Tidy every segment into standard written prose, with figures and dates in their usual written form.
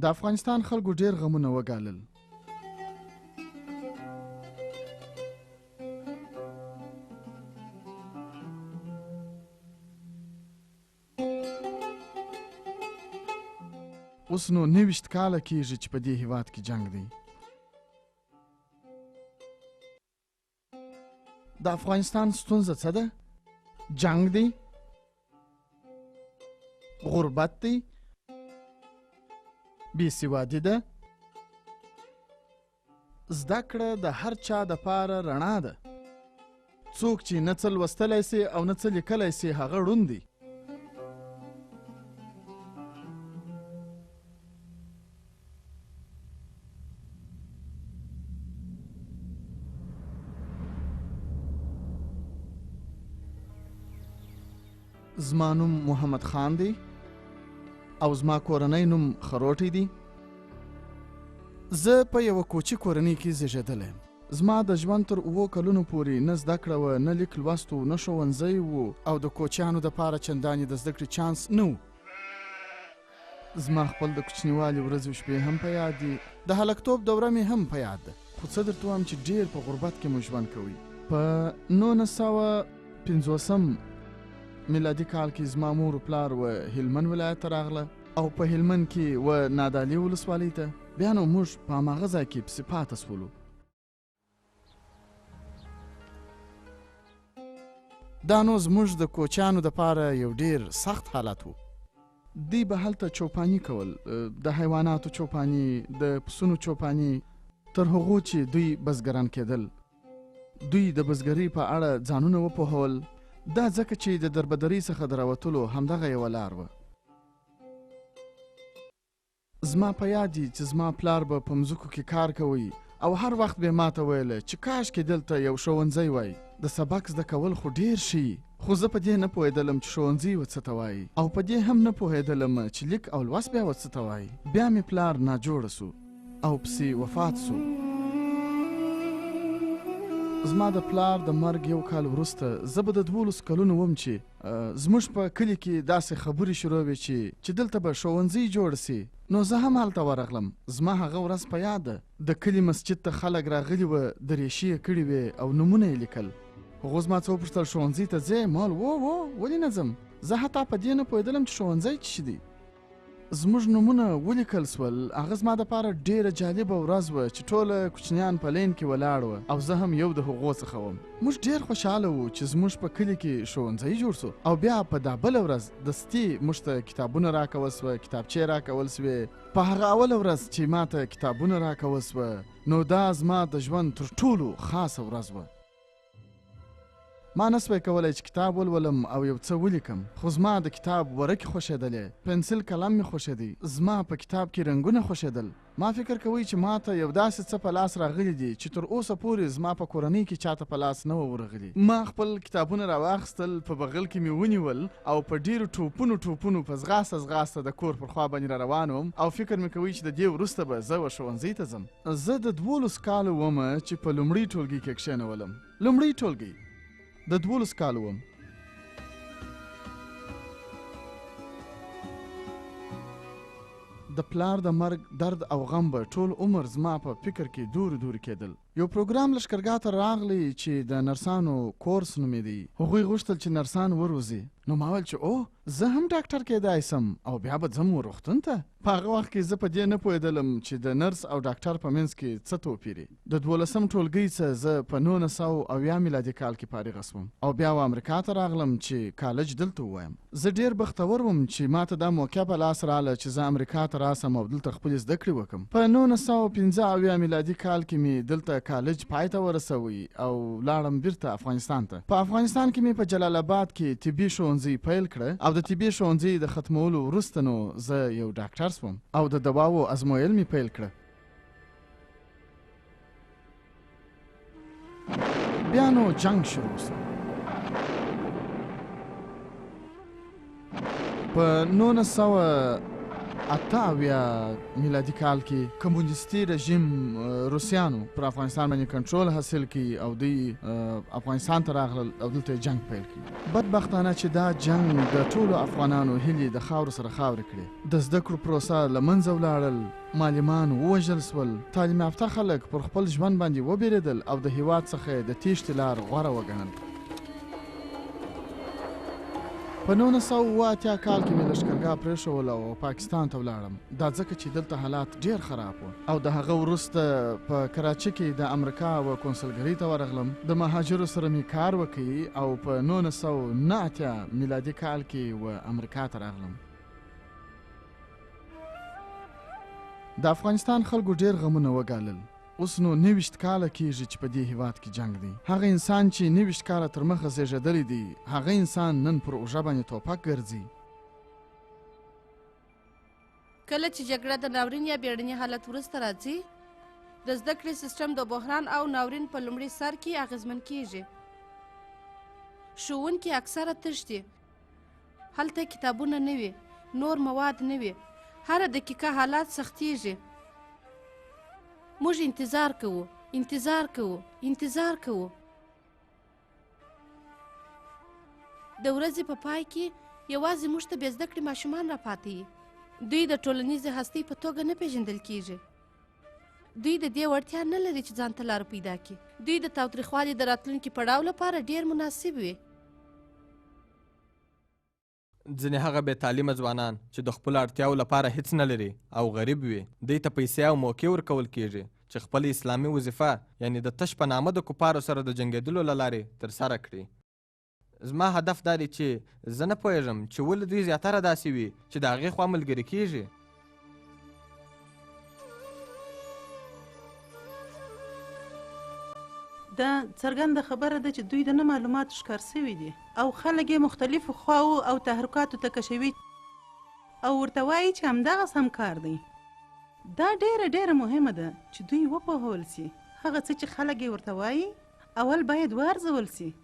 د افغانستان خلکو ډیر غمونه وګالل. اوس نو 29 کاله کېږي چې په دې هېواد کې جنګ دی. د افغانستان ستونزه څه ده؟ جنګ دی، غربت دی، بېسوادي ده. زده کړه د هر چا دپاره رڼا ده. څوک چې نه څه لوستلی سي او نه څه لیکلی سي هغه ړوند دی. زما نوم محمد خان دی او زما کورنۍ نوم خروټی دی. زه په یوه کوچي کورنۍ کې زیږېدلی یم. زما د ژوند تر 7 کلونو پورې نه زده کړه وه، نه لیک لوست و، نه ښوونځی و او د کوچیانو دپاره چندانې د زده کړې چانس نه و. زما خپل د کوچنیوالي ورځې و شپې هم په یاد دي. د هلکتوب دوره مې هم په یاد ده. خو څه درته ووایم چې ډېر په غربت کې مو ژوند کوي. په 1950 میلادي کال کې زما مور و پلار و هلمند ولایت ته راغله او په هلمند کې و نادعلي ولسوالۍ ته. بیا نو موږ په هماغه ځای کې پسې پاته سولو. دا نو زموږ د کوچیانو دپاره یو ډېر سخت حالت و. دوی به هلته چوپاني کول، د حیواناتو چوپاني، د پسونو چوپاني، تر هغو چې دوی بزګران کېدل. دوی د بزګرۍ په اړه ځانونه وپوهول. دا ځکه چې د دربدرۍ څخه د راوتلو همدغه یوه لار وه. زما په یاد دي چې زما پلار به په مځکو کې کار کوي او هر وخت به ماته ویله چې کاشکې دلته یو ښوونځی وای. د سبق زده کول خو ډېر ښي، خو زه په دې نه پوهېدلم چې ښوونځي و څه ته وایي او په دې هم نه پوهېدلم چې لیک او لوست بیا و څه ته وایي. بیا مې پلار ناجوړه سو او پسې وفات سو. زما د پلار د مرګ یو کال وروسته زه به د 12 کلونو وم چې زموږ په کلي کې داسې خبرې شروع وې چې دلته به ښوونځی جوړ سي. نو زه هم هلته ورغلم. زما هغه ورځ په یاد ده. د کلي مسجد ته خلک راغلي وه، درېشي یې کړي وې او نومونه یې لیکل. هغو زما څه وپوښتل ښوونځي ته ځې؟ ما وویل ولې نه ځم؟ زه حتی په دې نه پوهېدلم چې ښوونځی څه شي دی. زموږ نومونه ولیکل سول. هغه زما دپاره ډېره جالبه ورځ وه چې ټوله کوچنیان په لین کې ولاړ وه او زه هم یو د هغو څخه وم. موږ ډېر خوشحاله وو چې زموږ په کلي کې ښوونځی جوړ سو او بیا په دا بله ورځ دستي موږ ته کتابونه راکول سوه، کتابچې راکول سوې. په هغه اوله ورځ چې ما ته کتابونه راکول سوه نو دا زما د ژوند تر ټولو خاصه ورځ وه. ما نسوی کولی چې کتاب ولولم او یو څه ولیکم، خو زما د کتاب ورقې خوښېدلې، پنسل قلم مې خوښېدی، زما په کتاب کې رنګونه خوښېدل. ما فکر کوي چې ما ته یو داسې څه په لاس راغلی دي چې تر اوسه پورې زما په کورنۍ کې چاته په لاس نه وه ورغلي. ما خپل کتابونه راواخیستل، په بغل کې مې ونیول او په ډېرو ټوپونو په ځغاسته د کور پر خوا باندې را روان وم او فکر مې کوي چې د دې وروسته به زه ښوونځي ته ځم. زه د 12 کالو ومه چې په لومړي ټولګي کې کښېنولم. لومړی ټولګی د 12 کالو وم. د پلار د مرګ درد او غم به ټول عمر زما په فکر کې دوري کېدل. یو پروګرام لښکرګاه ته راغلی چې د نرسانو کورس نومېدی. هغوی غوښتل چې نرسان وروزي. نو ما ویل چې زه هم ډاکټر کېدای سم او بیا به ځم روغتون ته. په هغه وخت کې زه په دې نه پوهېدلم چې د نرس او ډاکټر په منځ کې څه توپیر دی. د 12م ټولګۍ څخه زه په 1900 میلادي کال کې فارغه شوم او بیا و امریکا ته راغلم چې کالج دلته ووایم. زه ډېر بختور وم چې ما ته دا موقع په لاس راغله چې زه امریکا ته راسم او دلته خپلې زده کړې وکړم. په 1975 میلادي کال کې مې دلته کالج پای ته ورسوي او لاړم بیرته افغانستان ته. په افغانستان کې مې په جلال آباد کې طبي ښوونځی پیل کړه او د طبي ښوونځي د ختمولو وروسته نو زه یو ډاکټر شوم او د دواو ازمویل مې پیل کړه. بیا نو جنګ شروع شو. په 1976 1988 میلادي کال کې کمونیستي رژیم روسیانو پر افغانستان باندې کنټرول حاصل کړي او دوی افغانستان ته راغلل او دلته جنگ پیل کړي. بدبختانه چې دا جنگ د ټولو افغانانو هیلې د خاورو سره خاورې کړې. د زده کړو پروسه له منځه ولاړل، معلمان ووژل سول، تعلیم یافته خلک پر خپل ژوند باندې وبېرېدل او د هیواد څخه د تیښتې لار غوره وګڼل. په 1988 کال کې مې لښکرګاه پرېښول او پاکستان ته ولاړم. دا ځکه چې دلته حالات ډېر خراب وو او د هغه وروسته په کراچي کې د امریکا و کونسلګرۍ ته ورغلم. د مهاجرو سره مې کار وکړ او په 1989 میلادي کال کې و امریکا ته راغلم. د افغانستان خلکو ډېر غمونه وګالل. اوس نو 29 کاله کېږي چې په دې هیواد کې جنگ دی. هغه انسان چې 29 کاله تر مخه زیږېدلی دی، هغه انسان نن پر اوږه باندې توپک ګرځي. کله چې جګړه د ناورین یا بیړني حالت وروسته راځي، د زده کړې سیستم د بحران او ناورین په لومړي سر کې اغېزمن کېږي. ښوونکي اکثره تښتي. هلته کتابونه نه وي، نور مواد نه وي، هره دقیقه حالات سختېږي. موږ انتظار کوو، انتظار کوو، انتظار کوو. د ورځې په پای کې یوازې موږ ته بې زده کړې ماشومان راپاتې وي. دوی د ټولنیزې هستۍ په توګه نه پیژندل کېږي. دوی د دې وړتیا نه لري چې ځان ته لاره پیدا کړي. دوی د تاوتریخوالي د راتلونکي پړاو لپاره ډېر مناسب وي. ځینې هغه بې تعلیمه ځوانان چې د خپلو اړتیاو لپاره هیڅ نه لري او غریب وي، دوی ته پیسې او موقع ورکول کېږي چې خپل اسلامي وظیفه یعنی د تش په نامه د کفارو سره د جنګېدلو له لارې ترسره کړي. زما هدف دا دی چې زه نه پوهېږم چې ولې دوی زیاتره داسې وي چې د هغې خوا ملګري کېږي. دا څرګنده خبره ده چې دوی د نه معلوماتو ښکار سوي دي او خلک یې مختلفو خواو او تحرکاتو ته کشوي او ورته وایي چې همدغه هم کار دی. دا ډیره مهمه ده چې دوی وپوهول سي. هغه څه چې خلک یې ورته وایي اول باید وارزول سي.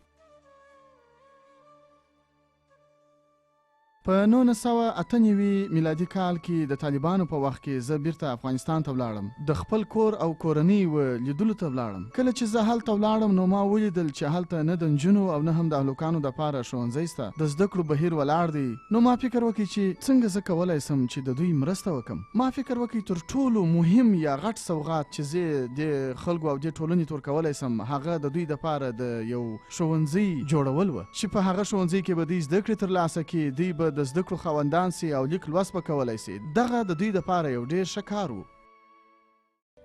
په 1998 میلادي کال کې د طالبانو په وخت کې زه بیرته افغانستان ته ولاړم. د خپل کور او کورنۍ و لیدلو ته ولاړم. کله چې زه هلته ولاړم نو ما ولیدل چې هلته نه د نجونو او نه هم د هلکانو دپاره ښوونځی شته. د زده کړو بهیر ولاړ دی. نو ما فکر وکړ چې څنګه زه کولی سم چې د دوی مرسته وکړم. ما فکر وکړ تر ټولو مهم یا غټ سوغات چې زه د خلکو او د ټولنې ته ورکولی سم هغه د دوی دپاره د یو ښوونځي جوړول وه چې په هغه ښوونځي کې به دوی زده کړې ترلاسه کړي. دوی به د زده کړو خاوندان سي او لیک لوست به کولی سي. دغه د دوی دپاره یو ډېر ښه کار و.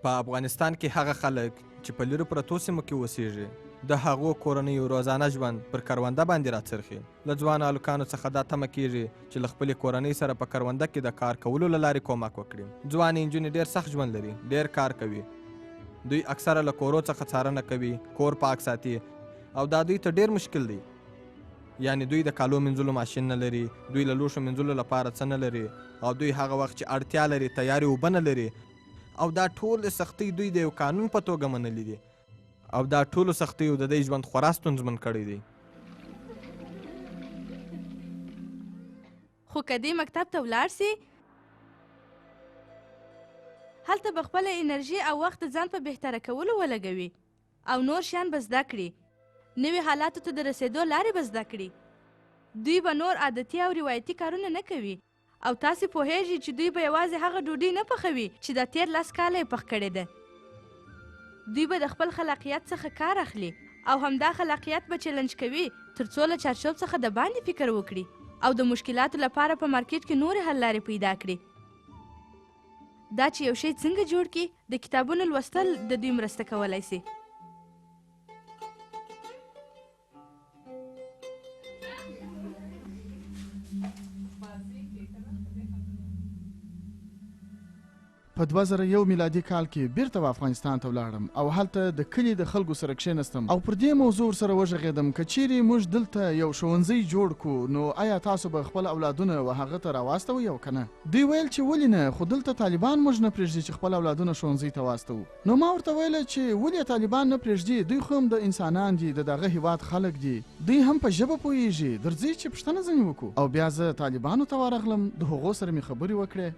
په افغانستان کې هغه خلک چې په لیرو پرتو سیمو کې اوسېږي د هغو کورنیو روزانه ژوند پر کرونده باندې راڅرخي. له ځوانو هلکانو څخه دا تمه کېږي چې له خپلې کورنۍ سره په کرونده کې د کار کولو له لارې کومک وکړي. ځوانې نجونې ډېر سخت ژوند لري، ډېر کار کوي. دوی اکثره له کورو څخه څارنه کوي، کور پاک ساتي او دا دوی ته ډېر مشکل دی. یعنی دوی د کالو منځلو ماشین نه لري، دوی له لوښو منځلو لپاره څه نه لري او دوی هغه وخت چې اړتیا لري تیارې اوبه نه لري او دا ټول سختۍ دوی د یو قانون په توګه منلي دي او دا ټولو سختیو د دوی ژوند خورا ستونزمن کړی دی. خو که دې مکتب ته ولاړ سي، هلته به خپله انرژي او وخت د ځان په بهتره کولو ولګوي او نور شیان به زده کړي. نوي حالاتو ته د رسېدو لارې به زده کړي. دوی به نور عادتي او روایتي کارونه نه کوي او تاسې پوهیږئ چې دوی به یوازې هغه ډوډۍ نه پخوي چې د تېر 10 کاله یې پخ کړې ده. دوی به د خپل خلاقیت څخه کار اخلي او همدا خلاقیت به چیلنج کوي تر څو له چارچوب څخه د باندې فکر وکړي او د مشکلاتو لپاره په مارکیټ کې نورې حل لارې پیدا کړي. دا چې یو شی څنګه جوړ کړي، د کتابونو لوستل د دوی مرسته کولی سي. په 2001 میلادي کال کې بیرته افغانستان ته ولاړم او هلته د کلي د خلکو سره کښېنستم او پر دې موضوع سره وغږېدم که چیرې موږ دلته یو ښوونځی جوړ کړو نو آیا تاسو به خپل اولادونه و هغه ته راواستوئ او که نه؟ دوی ویل چې ولې نه، خو دلته طالبان موږ نه پرېږدي چې خپل اولادونه ښوونځي ته واستوو. نو ما ورته ویله چې ولې طالبان نه پرېږدي، دوی خو هم د انسانان دي، د دغه هیواد خلک دي، دوی هم په ژبه پوهېږي، درځئ چې پوښتنه ځینې وکړو. او بیا زه طالبانو ته ورغلم، د هغو سره مې خبرې وکړې.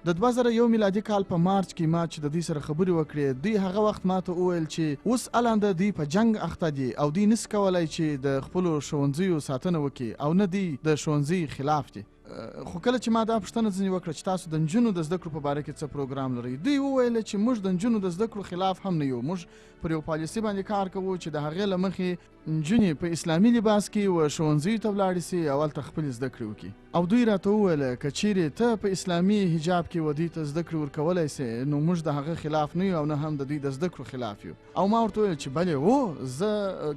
د 2001 میلادي کال په مارچ کې ما چې د دوی سره خبرې وکړې، دوی هغه وخت ما ته وویل چې اوس الانده دوی په جنگ اخته دي او دوی نس کولی چې د خپلو ښوونځیو ساتنه وکړي او نه دوی د ښوونځي خلاف دي. خو کله چې ما دا پوښتنه ځینې وکړه چې تاسو د نجونو د زده کړو په باره کې څه پروګرام لرئ، دوی وویل چې موږ د نجونو د زده کړو خلاف هم نه یو، موږ پر یو پالیسي باندې کار کوو چې د هغې له مخې نجونې په اسلامي لباس کې و ښوونځیو ته ولاړې سي او هلته خپلې زده کړې وکړي. او دوی راته وویل که چیرې ته په اسلامي حجاب کې و دوی ته زده کړې ورکولی سې نو موږ د هغه خلاف نه یو او نه هم د دوی د زده کړو خلاف یو. او ما ورته وویل چې بلې هو زه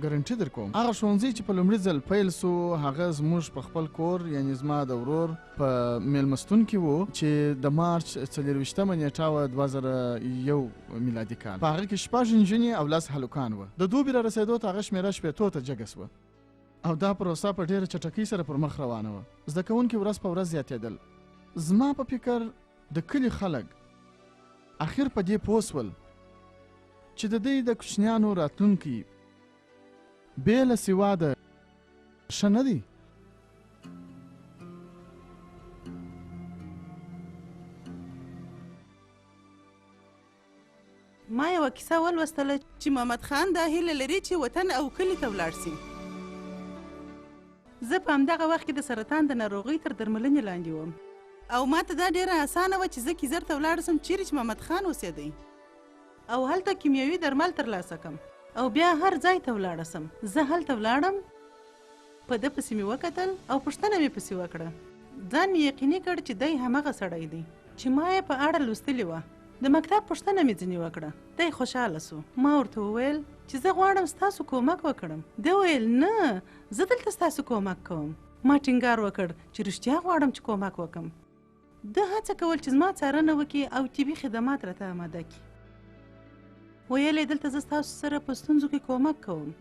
ګرنټي در کوم هغه ښوونځی چې په لومړي ځل پیل سو هغه زموږ په خپل کور یعنې زما د ورور په میلمستون کې و چې د مارچ 24 نیټه وه 2001 میلادي کال. په هغه کې 6 نجونې او 10 هلکان وه. د دوبي را رسېدو ته هغه شمېره 15 ته جګه سوه او دا پروسه په ډېره چټکۍ سره پر مخ روانه وه. زده کوونکي ورځ په ورځ زیاتېدل. زما په فکر د کلي خلک اخر په دې پوه سول چې د دوی د کوچنیانو راتلونکي بې له سواده ښه نه دی. ما یوه کیسه ولوستله چې محمد خان دا هیله لري چې وطن او کلي ته ولاړ سي. زه په همدغه وخت کې د سرطان د ناروغۍ تر درملنې لاندې وم او ما ته دا ډېره اسانه وه چې زه کیزر ته ولاړ سم چیرې چې محمد خان اوسېدی او هلته کیمیاوي درمل ترلاسه کړم او بیا هر ځای ته ولاړه سم. زه هلته ولاړم، په ده پسې مې وکتل او پوښتنه مې پسې وکړه. ځان مې یقیني کړ چې دی همغه سړی دی چې ما یې په اړه لوستلې وه. د مکتب پوښتنه مې ځینې وکړه. دی خوشحاله سو. ما ورته وویل چې زه غواړم ستاسو کومک وکړم. دی ویل نه، زه دلته ستاسو کومک کوم. ما ټینګار وکړ چې رښتیا غواړم چې کومک وکړم. ده هڅه کول چې زما څارنه وکړي او طبي خدمات راته اماده کړي. ویل یې دلته زه ستاسو سره په ستونزو کې کومک کوم.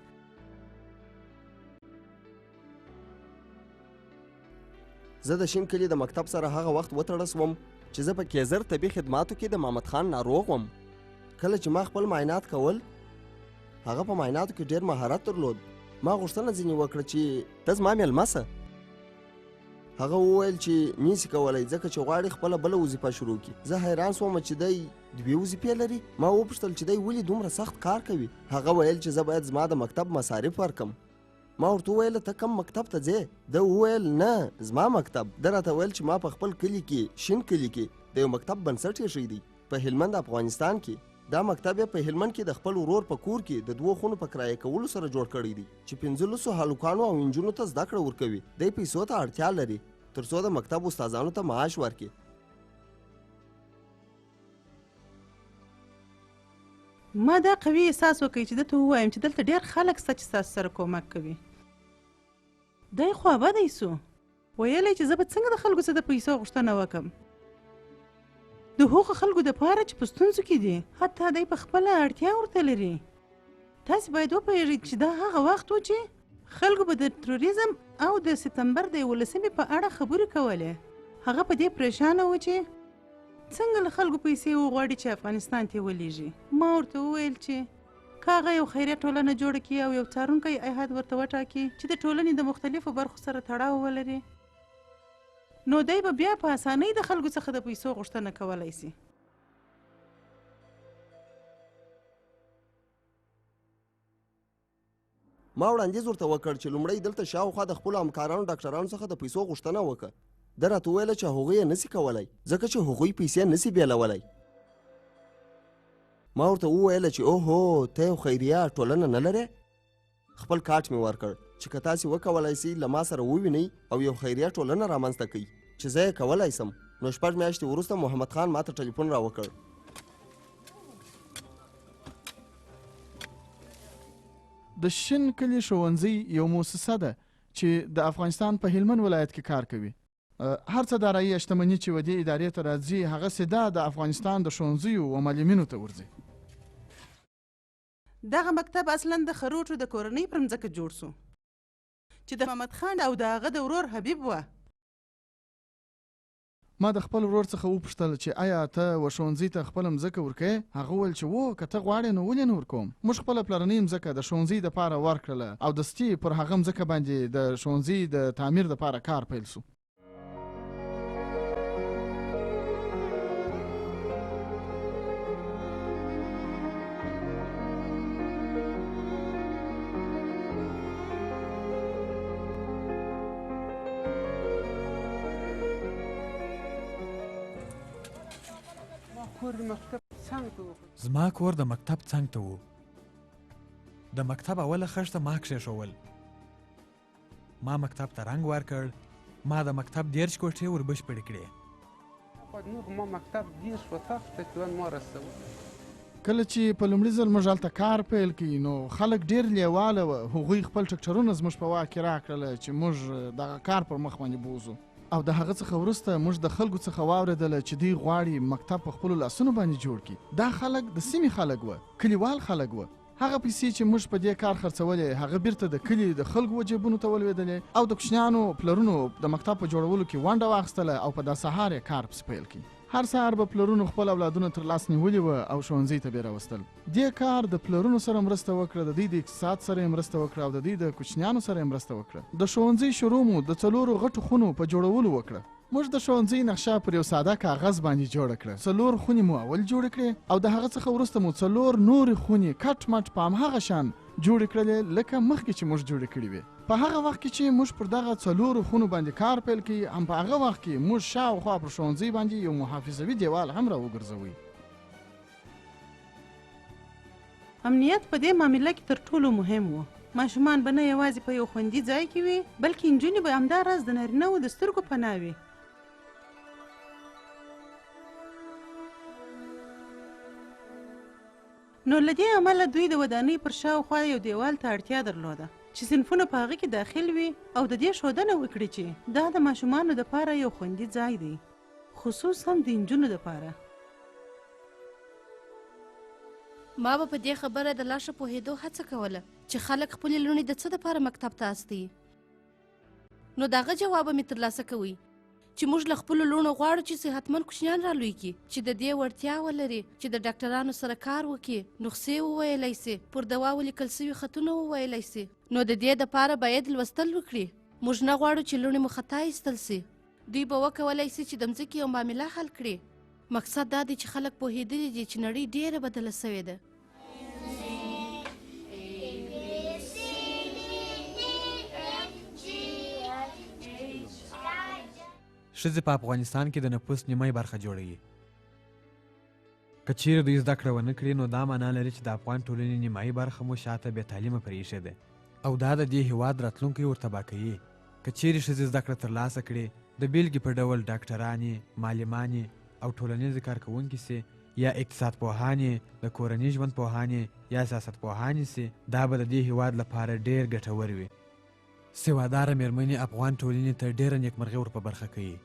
زه د شین کلي د مکتب سره هغه وخت وتړه سوم چې زه په کیزر طبي خدماتو کې د محمد خان ناروغ وم. کله چې ما خپل معاینات کول هغه په معایناتو کې ډېر مهارت درلود. ما غوښتنه ځینې وکړه چې ته زما میلمه سه. هغه وویل چې نشي کولی ځکه چې غواړي خپله بله وظیفه شروع کړي. زه حیران سوم چې دی 2 وظیفې لري. ما وپوښتل چې دی ولې دومره سخت کار کوي. هغه ویل چې زه باید زما د مکتب مصارف ورکم. ما ورته وویل ته کوم مکتب ته ځې؟ ده وویل نه زما مکتب. ده راته ویل چې ما په خپل کلي کې شین کلي کې د یو مکتب بنسټ ایښی دی په هلمند افغانستان کې. دا مکتب یې په هلمند کې د خپل ورور په کور کې د 2 خونو په کرایه کولو سره جوړ کړی دی چې 15 هلکانو او نجونو ته زده کړه ورکوي. دی پیسو ته اړتیا لري تر څو د مکتب استادانو ته معاش ورکړي. ما دا قوي احساس وکړ چې دته ووایم چې دلته ډېر خلک شته چې ستاسو سره کومک کوي. دی خو ابدی سو. ویلی چې زه به څنګه د خلکو څخه د پیسو غوښتنه وکړم. د هغو خلکو دپاره چې په ستونزو کې دي، حتی دی په خپله اړتیا ورته لري. تاسې باید وپوهېږئ چې دا هغه وخت و چې خلکو به د تروریزم او د سپتمبر د 11 په اړه خبرې کولې. هغه په دې پریشانه و چې څنګه له خلکو پیسې وغواړي چې افغانستان ته ولېږي. ما ورته وویل چې که هغه یو خیریه ټولنه جوړه کړي او یو څارونکی هیات ورته وټاکي چې د ټولنې د مختلفو برخو سره تړاو ولري، نو دی به بیا په اسانۍ د خلکو څخه د پیسو غوښتنه کولی سي. ما وړاندیز ورته وکړ چې لومړی دلته شاوخوا د خپلو همکارانو ډاکټرانو څخه د پیسو غوښتنه وکړه. ده راته وویله چې هغوی یې نسي کولی ځکه چې هغوی پیسې نسي بیلولی. ما ورته وویله چې اوهو ته یو خیریه ټولنه نه لرې؟ خپل کارت مې ورکړ چې که تاسې وکولی سئ له ما سره ووینئ او یو خیریه ټولنه رامنځته کړئ چې زه یې کولی سم. نو 6 میاشتې وروسته محمد خان ما ته ټلیفون راوکړ. د شین کلي ښوونځی یو مؤسسه ده چې د افغانستان په هلمند ولایت کې کار کوي. هر څه دارایي یا شتمني چې ودې ادارې ته راځي هغسې دا د افغانستان د ښوونځیو و معلمینو ته ورځي. دغه مکتب اصلا د خروټو د کورنۍ پر مځکه جوړ سو چې د محمد خان او د هغه د ورور حبیب وه. ما د خپل ورور څخه وپوښتل چې آیا ته و ښوونځي ته خپله مځکه ورکوې؟ هغه وویل چې و که ته غواړې نو ولې نه ورکوم. موږ خپله پلرنۍ مځکه د ښوونځي دپاره ورکړله او دستي پر هغه مځکه باندې د ښوونځي د تعمیر دپاره کار پیل سو. کور د مکتب څنګ ته و. زما کور د مکتب څنګ ته و. د مکتب اوله خښته ما کښېښول. ما مکتب ته رنګ ورکړ. ما د مکتب 13 کوټې ور بشپړې کړې. نور ما مکتب 10 اتاق تقریبا ما رسول. کله چې په لومړي ځل موږ هلته کار پیل کړي نو خلک ډېر لیواله وه. هغوی خپل ټکټرونه زموږ په واک کې راکړله چې موږ دغه کار پر مخ باندې بوځو. او د هغه څخه وروسته موږ د خلکو څخه واورېدله چې دوی غواړي مکتب په خپلو لاسونو باندې جوړ کړي. دا خلک د سیمې خلک وه، کلیوال خلک وه. هغه پیسې چې موږ په دې کار خرڅولې هغه بیرته د کلي د خلکو جیبونو ته ولوېدلې او د کوچنیانو پلرونو د مکتب په جوړولو کې ونډه واخیستله او په دا سهار یې کار پسې پیل کړي. هر سهار به پلرونو خپل اولادونه تر لاس نیولي وه او ښوونځي ته به یې راوستل. دې کار د پلرونو سره مرسته وکړه، د دوی د اقتصاد سره یې مرسته وکړه او د دوی د کوچنیانو سره یې مرسته وکړه. د ښوونځي شروع مو د 4 غټو خونو په جوړولو وکړه. موږ د ښوونځي نقشه پر یو ساده کاغذ باندې جوړه کړه. 4 خونې مو اول جوړې کړې او د هغه څخه وروسته مو 4 نورې خونې کټ مټ په همهغه شان جوړې کړلې لکه مخکې چې موږ جوړې کړې وې. په هغه وخت کې چې موږ پر دغه 4 خونو باندې کار پیل کړي هم په هغه وخت کې موږ شاوخوا پر ښوونځي باندې یو محافظوي دیوال هم راوګرځوئ. امنیت په دې معامله کې تر ټولو مهم و. ماشومان به نه یوازې په یو خوندي ځای کې وي بلکې نجونې به همداراز د نارینه‌وو د سترګو پناه وي. نو له دې امله دوی د ودانۍ پر شاوخوا یو دیوال ته اړتیا درلوده چې صنفونه په هغه کې داخل وي او د دې ښودنه وکړي چې دا د ماشومانو دپاره یو خوندي ځای دی، خصوصا د نجونو دپاره. ما به په دې خبره د لا ښه پوهېدو هڅه کوله چې خلک خپلې لوڼې د څه دپاره مکتب ته استوي. نو د هغه جواب مې ترلاسه کوي چې موږ له خپلو لوڼو غواړو چې صحتمند کوچنیان رالوی کړي چې د دې وړتیا ولري چې د ډاکټرانو سره کار وکړي، نسخې وویلی سي، پر دوا ولیکل سوي خطونه وویلی سي. نو د دې دپاره باید لوستل وکړي. موږ نه غواړو چې لوڼې مو خطا ایستل سي. دوی به وکولی سي چې د مځکې یو معامله حل کړي. مقصد دا دی چې خلک پوهېدلي دي چې نړۍ ډېره بدله سوې ده. ښځې په افغانستان کې د نفوس نیمایي برخه جوړوي. که چیرې دوی زده کړه ونه کړي نو دا معنا لري چې د افغان ټولنې نیمایي برخه مو شاته بې تعلیمه پرېښې ده او دا د دې هېواد راتلونکی ور تباه کوي. که چیرې ښځې زده کړه ترلاسه کړي د بیلګې په ډول ډاکټرانې، معلمانې او ټولنیزې کارکوونکې سي یا اقتصاد پوهانې، د کورني ژوند پوهانې یا سیاست پوهانې سي، دا به د دې هېواد لپاره ډېر ګټور وي. سواداره مېرمنې افغان ټولنې ته ډېره نیکمرغي ور په برخه کوي.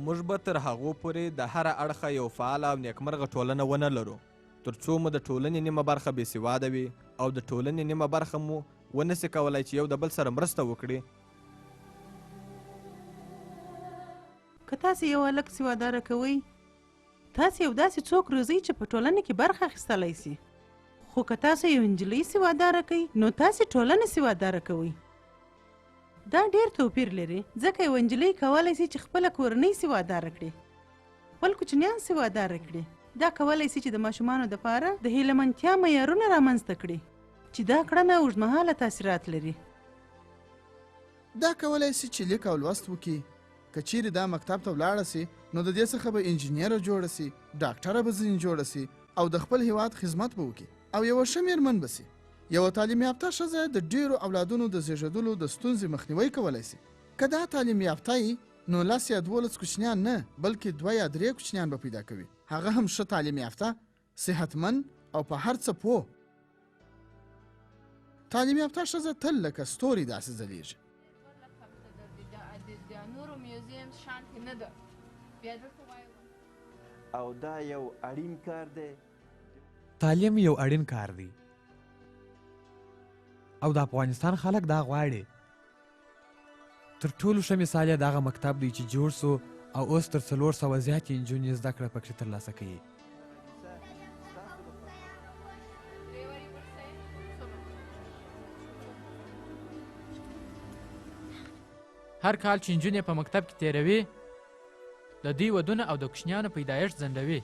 موږ به تر هغو پورې د هر اړخه یو فعال او نیکمرغه ټولنه ونه لرو تر څو مو د ټولنې نیمه برخه بې سواده وي او د ټولنې نیمه برخه مو ونسي کولی چې یو د بل سره مرسته وکړي. که تاسې یو هلک سواداره کوئ تاسې یو داسې څوک روزئ چې په ټولنه کې برخه اخیستلی سي. خو که تاسو یو نجلۍ سواداره کوئ نو تاسې ټولنه سواداره کوئ. دا ډېر توپیر لري ځکه یو نجلۍ کولی سي چې خپله کورنۍ سواداره کړي، خپل کوچنیان سواداره کړي. دا کولی سي چې د ماشومانو دپاره د هیلهمندتیا معیارونه رامنځته کړي چې دا کړنه اوږدمهاله تاثیرات لري. دا کولی سي چې لیک او لوست وکړي. که چیرې دا مکتب ته ولاړه سي نو د دې څخه به انجینیره جوړه سي، ډاکټره به ځینې جوړه سي او د خپل هیواد خدمت به وکړي او یوه ښه مېرمن به سي. یوه تعلیم یافته ښځه د ډېرو اولادونو د زیږېدلو د ستونزې مخنیوی کولی سي. که دا تعلیم یافته یي نو 10 یا 12 کوچنیان نه بلکې 2 یا 3 کوچنیان به پیدا کوي، هغه هم ښه تعلیم یافته، صحتمند او په هر څه پوه. تعلیم یافته ښځه تل لکه ستوري داسې ځلیږي. او دا یو اړین کار دی. تعلیم یو اړین کار دی او د افغانستان خلک دا غواړي. تر ټولو ښه مثال یې دغه مکتب دی چې جوړ سو او اوس تر 400 زیاتې نجونې زده کړه پکې ترلاسه کوي. هر کال چې نجونې په مکتب کې تیروي د دوی ودونه او د کوچنیانو پیدایښت ځنډوي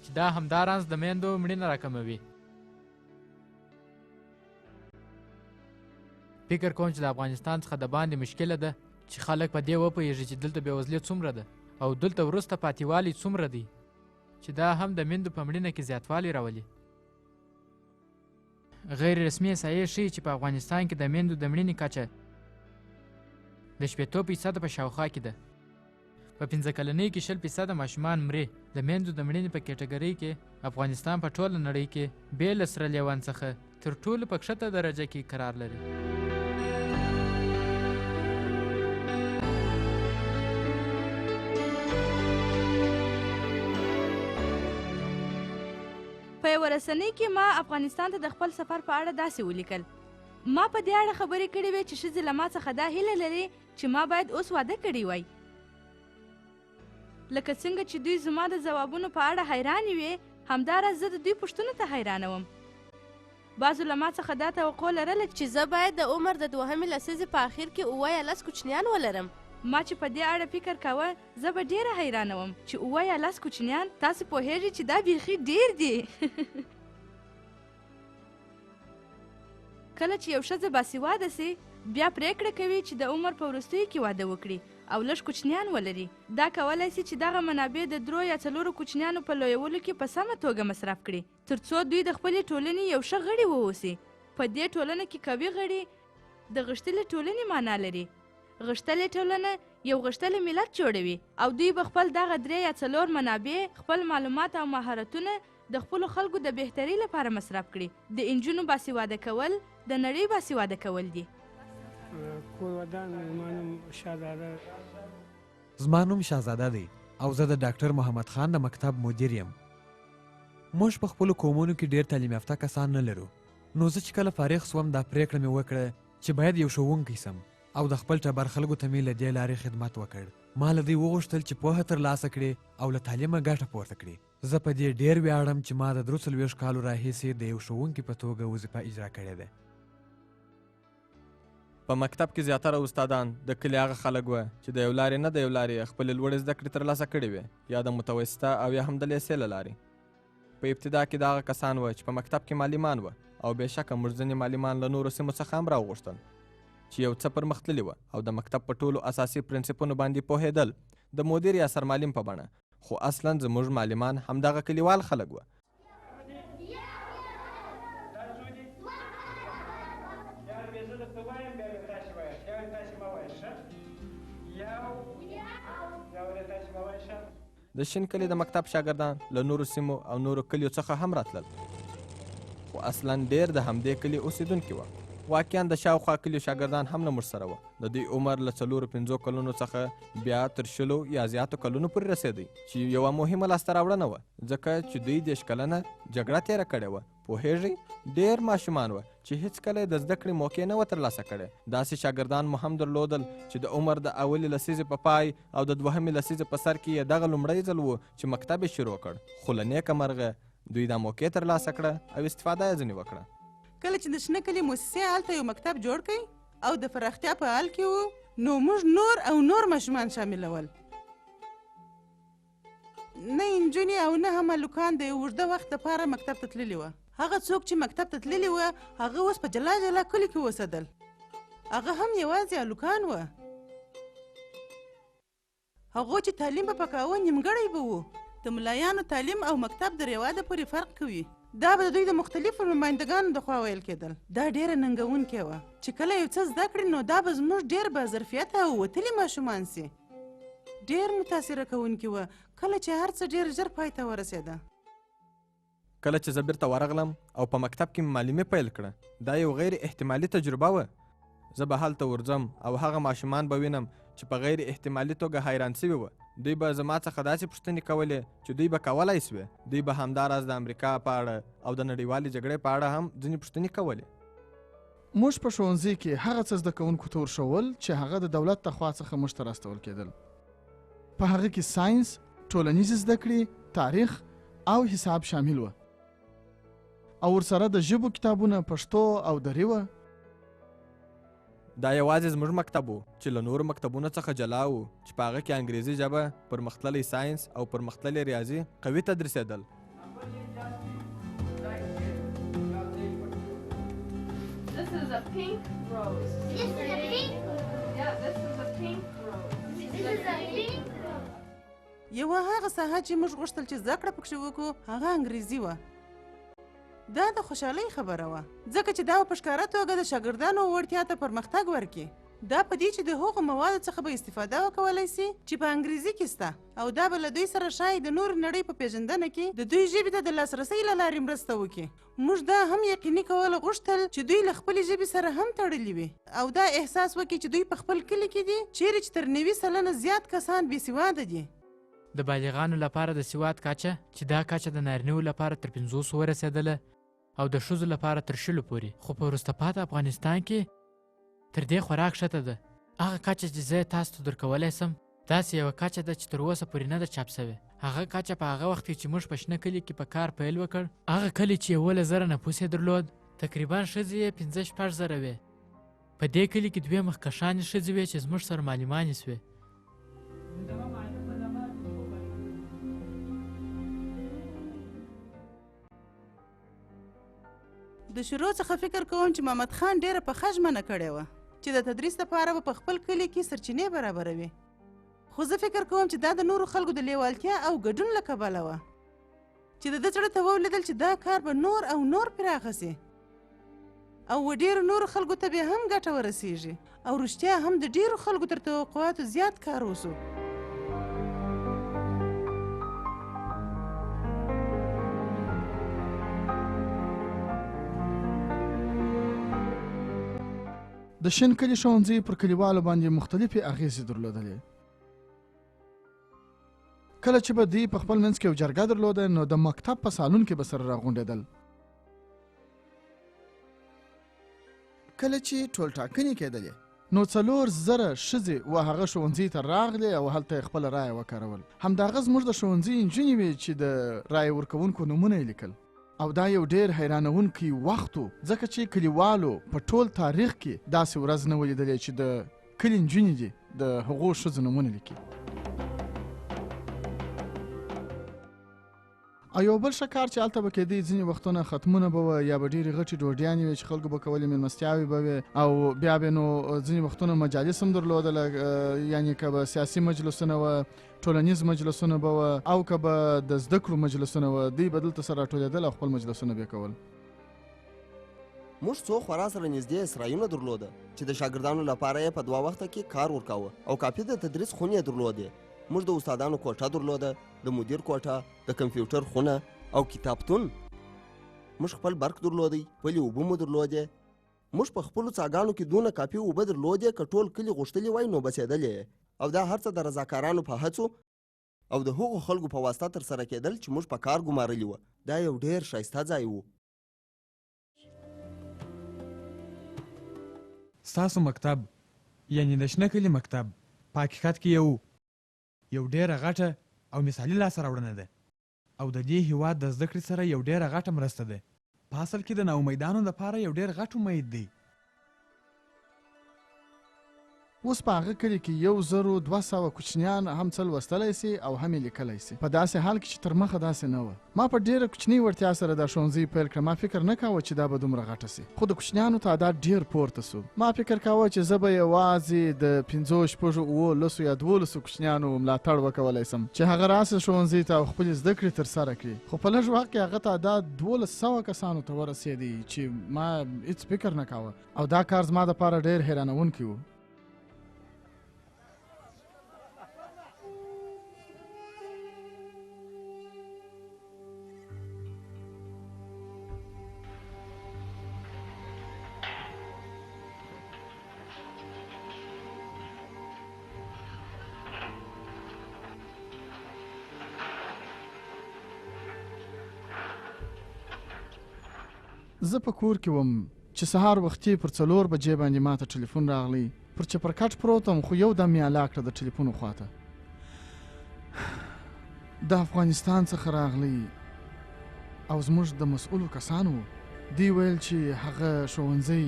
چې دا همداراز د میندو مړینه راکموي. فکر کوم چې د افغانستان څخه د باندې مشکله ده چې خلک په دې وپوهېږي چې دلته بېوزلي څومره ده او دلته وروسته پاتېوالی څومره دی چې دا هم د میندو په مړینه کې زیاتوالی راولي. غیر رسمي احصایې ښیي چې په افغانستان کې د میندو د مړینې کچه د 80% په شاوخوا کې ده. په 15 کلنۍ کې 20% ماشومان مري. د میندو د مړینې په کټګورۍ کې افغانستان په ټوله نړۍ کې بې له سرلیوان څخه تر ټولو په کښته درجه کې قرار لري. په یوه رسنۍ کې ما افغانستان ته د خپل سفر په اړه داسې ولیکل. ما په دې اړه خبرې کړې وې چې ښځې له ما څخه دا هیله لري چې ما باید اوس واده کړی وای. لکه څنګه چې دوی زما د ځوابونو په اړه حیرانې وې، همداراز زه د دوی پوښتنو ته حیرانه وم. بعضو له ما څخه دا توقع لرله چې زه باید د عمر د 2مې لسیزې په اخر کې 7 یا 10 کوچنیان ولرم. ما چې په دې اړه فکر کاوه زه به ډیره حیرانه وم چې 7 یا 10 کوچنیان، تاسو پوهیږئ چې دا بیخي ډیر دي. کله چې یو ښځه باسواده سي بیا پریکړه کوي چې د عمر په وروستیو کې واده وکړي او لږ کوچنیان ولري. دا کولی سي چې دغه منابع د 3 یا 4 کوچنیانو په لویولو کې په سمه توګه مصرف کړي تر څو دوی د خپلې ټولنې یو ښه غړي واوسي. په دې ټولنه کې قوي غړي د غښتلې ټولنې معنا لري. غښتلې ټولنه یو غښتلی ملت جوړوي او دوی به خپل دغه 3 یا 4 منابع، خپل معلومات او مهارتونه د خپلو خلکو د بهترۍ لپاره مصرف کړي. د انجونو باسواده کول د نړۍ باسواده کول دي. زما نوم شهزاده دی او زه د ډاکټر محمد خان د مکتب مدیر یم. موږ په خپلو قومونو کې ډېر تعلیم یافته کسان نه لرو، نو زه چې کله فارغ سوم دا پریکړه مې وکړه چې باید یو ښوونکی سم او د خپل ټبر خلکو ته مې له دې لارې خدمت وکړ. ما له دوی وغوښتل چې پوهه ترلاسه کړي او له تعلیمه ګټه پورته کړي. زه په دې ډېر ویاړم چې ما د 43 کالو راهیسې د یو ښوونکي په توګه وظیفه اجرا کړې ده. په مکتب کې زیاتره استادان د کلي هغه خلک وه چې د یو لارې نه د یو لارې خپلې لوړې زده کړې ترلاسه کړې وې، یا د متوسطه او یا هم د لیسې له لارې. په ابتدا کې د هغه کسان وه چې په مکتب کې معلمان وه او بېشکه موږ ځینې معلمان له نورو سیمو څخه هم راوغوښتل چې یو څه پرمختللي وه او د مکتب په ټولو اساسي پرنسپونو باندې پوهېدل د مدیر یا سرمعلم په بڼه. خو اصلا زموږ معلمان همدغه کلیوال خلک وه. د شین کلي د مکتب شاګردان له نورو سیمو او نورو کلیو څخه هم راتلل، خو اصلا ډېر د همدې کلي اوسېدونکي وه. واقعا د شاوخوا کلیو شاګردان هم له موږ سره وه. د دوی عمر له 4-5 کلونو څخه بیا تر 20 یا زیاتو کلونو پورې رسېدی، چې یوه مهمه لاسته راوړنه وه ځکه چې دوی 10 کلنه جګړه تېره کړې وه. پوهېږئ ډېر ماشومان وه چې هېڅکله یې د زده کړې موقع نه وه ترلاسه کړې. داسې شاګردان مو هم درلودل چې د عمر د اولې لسیزې په پای او د 2مې لسیزې په سر کې یې دغه لومړی ځل و چې مکتب یې شروع کړ، خو له نیکه مرغه دوی دا موقع ترلاسه کړه او استفاده یې ځینې وکړه. کله چې د شنه کلي موسسې هلته یو مکتب جوړ کړئ او د پراختیا په حال کې و، نو موږ نور ماشومان شاملول. نه نجونې او نه هم هلکان د یو اوږده وخت دپاره مکتب ته تللي وه. هغه څوک چې مکتب ته تللي وه هغه اوس په جلا جلا کلي کې اوسېدل. هغه هم یوازې هلکان وه. هغو چې تعلیم به پکاوه نیمګړی به و. د ملایانو تعلیم او مکتب د رواده پورې فرق کوي. دا به د دوی د مختلفو نمایندګانو د خوا ویل کېدل. دا ډېره ننګونکې وه چې کله یو څه زده کړي نو دا به زموږ ډېر باظرفیته او وتلي ماشومان سي. ډېر متاثره کوونکې وه کله چې هر څه ډېر ژر پای ته ورسېده. کله چې زه بیرته ورغلم او په مکتب کې مې معلمي پیل کړه، دا یو غیر احتمالي تجربه وه. زه به هلته ورځم او هغه ماشومان به وینم چې په غیر احتمالي توګه حیران سوي وه. دوی به زما څخه داسې پوښتنې کولې چې دوی به کولی سوې. دوی به همداراز د امریکا په اړه او د نړیوالې جګړې په اړه هم ځینې پوښتنې کولې. موږ په ښوونځي کې هغه څه زده کوونکو ته ورښول چې هغه د دولت د خوا څخه موږ ته راستول کېدل. په هغه کې ساینس، ټولنیزې زده کړې، تاریخ او حساب شامل وه او ورسره د ژبو کتابونه پښتو او دري وه. دا یوازې زموږ مکتب و چې له نورو مکتبونو څخه جلا و چې په هغه کې انګریزي ژبه، پرمختللی ساینس او پرمختللی ریاضي قوي تدریسېدل. This is a pink rose. This is a pink? Yeah, this is a pink یوه هغه ساحه چې موږ غوښتل چې زده کړه پکښې وکړو هغه انګریزي وه. دا د خوشحالۍ خبره وه ځکه چې دا په ښکاره توګه د شاګردانو وړتیا ته پرمختګ ورکړي. دا په دې چې د هغو موادو څخه به استفاده وکولی سي چې په انګریزي کې سته، او دا به له دوی سره ښایي د نورې نړۍ په پیژندنه کې د دوی ژبې ته د لاسرسۍ له لارې مرسته وکړي. موږ دا هم یقیني کول غوښتل چې دوی له خپلې ژبې سره هم تړلي وي او دا احساس وکړي چې دوی په خپل کلي کې دي چیرې چې تر 90% زیات کسان بې سواده دي. د بالغانو لپاره د سواد کچه چې دا کچه د نارینه‌وو لپاره تر 50 ورسېدله او د ښځو لپاره تر 10 پورې، خو په وروسته پاته افغانستان کې تر دې خورا کښته ده. هغه کچه چې زه تاسو ته درکولی سم داسې یوه کچه ده چې تر اوسه پورې نه ده چاپ سوې. هغه کچه په هغه وخت کې چې موږ په شنه کلي کې په کار پیل وکړ، هغه کلي چې 11,000 نفوس یې درلود تقریبا ښځې یې 5-6,000 وې. په دې کلي کې 2 مخکښانې ښځې وې چې زموږ سره معلمانې سوې. د شروع څخه فکر کوم چې محمد خان ډېره پخه ژمنه کړې وه چې د تدریس لپاره به په خپل کلي کې سرچینې برابروي، خو زه فکر کوم چې دا د نورو خلکو د لیوالتیا او ګډون له کبله وه چې د ده زړه ته ولیدل چې دا کار به نور او نور پراخه سي او ډېرو نورو خلکو ته بیا هم ګټه ورسیږي او رښتیا هم د ډېرو خلکو تر توقعاتو زیات کار وسو. د شین کلي ښوونځي پر کلیوالو باندې مختلفې اغیزې درلودلې. کله چې به دوی په خپل منځ کې یو جرګه درلوده نو د مکتب په سالون کې به سره راغونډېدل. کله چې ټولټاکنې کېدلې نو 4,000 ښځې و هغه ښوونځي ته راغلې او هلته یې خپله رایه وکارول. همدغه زموږ د ښوونځي نجونې وې چې د رایې ورکوونکو نومونه یې لیکل، او دا یو ډېر حیرانونکی وخت و ځکه چې کلیوالو په ټول تاریخ کې داسې ورځ نه ولیدلې چې د کلي نجونې دي د هغو ښځو نومونه لیکي. او یو بل ښه کار چې هلته به کېدی ځینې وختونه ختمونه به وه یا به ډېرې غټې ډوډیانې وې چې خلکو به کولې، مېلمستیاوې به وې، او بیا به نو ځینې وختونه مجالس هم درلودله، یعنې که به سیاسي مجلسونه وه، ټولنیز مجلسونه به وه، او که به د زده کړو مجلسونه وه، دوی به دلته سره راټولېدل او خپل مجلسونه به یې کول. موږ څو خورا سره نږدې اسرایونه درلوده چې د شاګردانو لپاره یې په 2 وخته کې کار ورکاوه او کافي د تدریس خونې درلودې. موږ د استادانو کوټه درلوده، د مدیر کوټه، د کمپیوټر خونه او کتابتون. موږ خپل برق درلودی، خپلې اوبه مو درلودې. موږ په خپلو څاګانو کې دونه کافي اوبه درلودې که ټول کلي غوښتلي وای نو بسېدلې، او دا هر څه د رضاکارانو په هڅو او د هغو خلکو په واسطه ترسره کېدل چې موږ په کار ګمارلي وه. دا یو ډېر ښایسته ځای و. ستاسو مکتب یعنی د شنه کلي مکتب په حقیقت کې یو ډېره غټه او مثالي لاسته راوړنه ده او د دې هېواد د زده کړې سره یو ډېره غټه مرسته ده. په اصل کې د ناامیدانو لپاره یو ډېر غټ امید دی. اوس په هغه کلي کې 1,200 کوچنیان هم څه لوستلی سي او هم یې لیکلی سي، په داسې حال کې چې تر مخه داسې نه وه. ما په ډېره کوچنۍ وړتیا سره دا ښوونځی پیل کړه. ما فکر نه کاوه چې دا به دومره غټه سي، خو د کوچنیانو تعداد ډېر پورته سو. ما فکر کاوه چې زه به یوازې د 5 شپږو 9 یا 12 کوچنیانو ملاتړ وکولی سم چې هغه راسي ښوونځي ته او خپلې زده کړې ترسره کړي، خو په لږ وخت کې هغه تعداد 1,200 کسانو ته ورسېدی چې ما هېڅ فکر نه کاوه، او دا کار زما دپاره ډېر حیرانونکی و. زه په کور کې وم چې سهار وختي پر 4 بجې باندې ما ته ټلیفون راغلی. پر چپرکټ پروت وم خو یو دم یې الا کړه د ټلیفون خواته. د افغانستان څخه راغلی او زموږ د مسؤلو کسانو. دوی ویل چې هغه ښوونځی